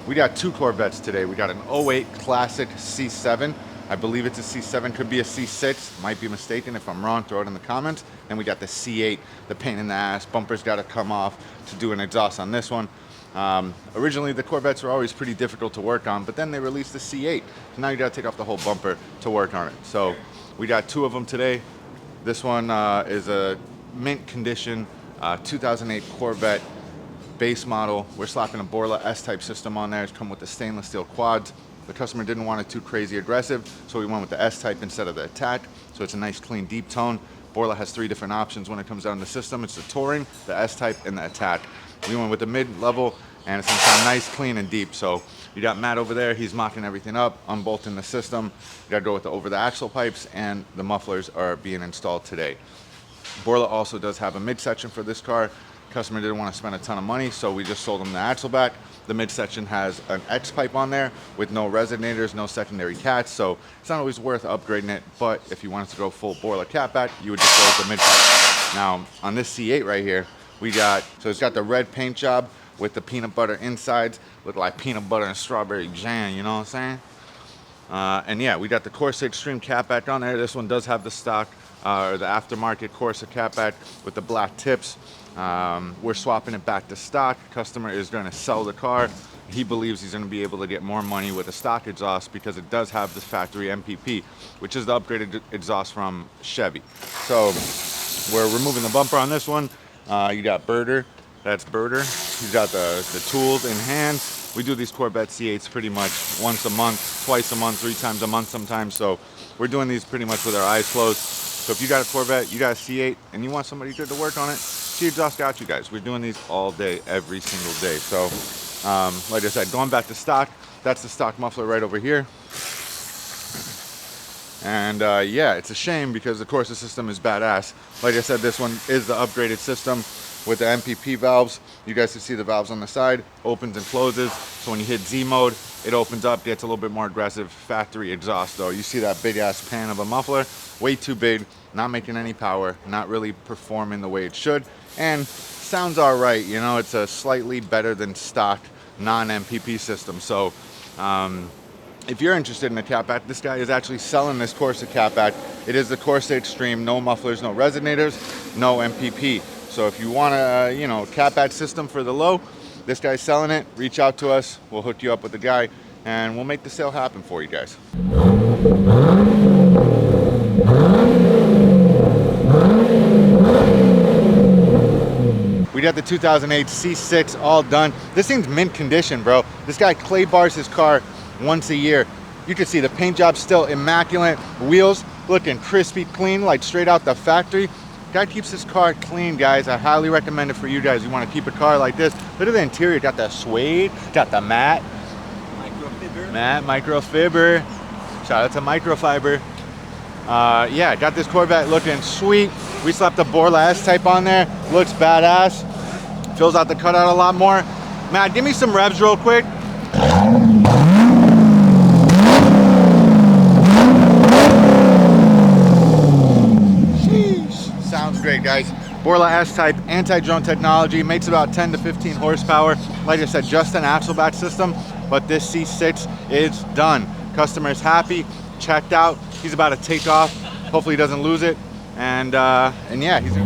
We got two Corvettes today. We got an '08 Classic C7. I believe it's a C7, could be a C6. Might be mistaken. If I'm wrong, throw it in the comments. And we got the C8, the pain in the ass. Bumper's got to come off to do an exhaust on this one. Originally, the Corvettes were always pretty difficult to work on, but then they released the C8. So now you got to take off the whole bumper to work on it. So we got two of them today. This one is a mint condition 2008 Corvette base model. We're slapping a Borla S-type system on there. It's come with the stainless steel quads. The customer didn't want it too crazy aggressive, so we went with the S-type instead of the Attack. So it's a nice, clean, deep tone. Borla has three different options when it comes down to the system. It's the Touring, the S-type, and the Attack. We went with the mid-level, and it's gonna sound nice, clean, and deep. So you got Matt over there. He's mocking everything up, unbolting the system. You gotta go with the over-the-axle pipes, and the mufflers are being installed today. Borla also does have a midsection for this car. Customer didn't want to spend a ton of money, so we just sold him the axle back. The midsection has an X pipe on there with no resonators, no secondary cats, so it's not always worth upgrading it, but if you wanted to go full Borla cat back, you would just go with the mid pipe. Now, on this C8 right here, so it's got the red paint job with the peanut butter insides, look like peanut butter and strawberry jam, you know what I'm saying? And yeah, we got the Corsa Extreme catback on there. This one does have the stock, or the aftermarket Corsa catback with the black tips. We're swapping it back to stock. Customer is going to sell the car. He believes he's going to be able to get more money with a stock exhaust because it does have the factory MPP, which is the upgraded exhaust from Chevy. So we're removing the bumper on this one. You got Birder. That's Birder. He's got the tools in hand. We do these Corvette C8s pretty much once a month, twice a month, 3 times a month sometimes. So we're doing these pretty much with our eyes closed. So if you got a Corvette, you got a C8, and you want somebody good to work on it, Exhaust got you guys. We're doing these all day, every single day. So, like I said, going back to stock, that's the stock muffler right over here. And yeah, it's a shame because the Corsa system is badass. Like I said, this one is the upgraded system with the MPP valves. You guys can see the valves on the side, opens and closes. So when you hit Z mode, it opens up, gets a little bit more aggressive. Factory exhaust though. You see that big ass pan of a muffler, way too big, not making any power, not really performing the way it should. And sounds all right, you know, it's a slightly better than stock non-MPP system. So if you're interested in a catback, this guy is actually selling this Corsa catback. It is the Corsa Extreme, no mufflers, no resonators, no MPP. So if you want a, you know, catback system for the low, this guy's selling it. Reach out to us. We'll hook you up with the guy, and we'll make the sale happen for you guys. We got the 2008 C6 all done. This thing's mint condition, bro. This guy clay bars his car once a year. You can see the paint job's still immaculate. Wheels looking crispy clean, like straight out the factory. Guy keeps his car clean, guys. I highly recommend it for you guys. You want to keep a car like this. Look at the interior. Got the suede, got the matte. Microfiber. Matte, microfiber. Shout out to microfiber. Yeah, got this Corvette looking sweet. We slapped the Borla S-type on there. Looks badass. Fills out the cutout a lot more. Matt, give me some revs real quick. Sheesh. Sounds great, guys. Borla S-type, anti-drone technology, makes about 10 to 15 horsepower. Like I said, just an axle-back system, but this C6 is done. Customer's happy, checked out. He's about to take off. Hopefully he doesn't lose it. And yeah, he's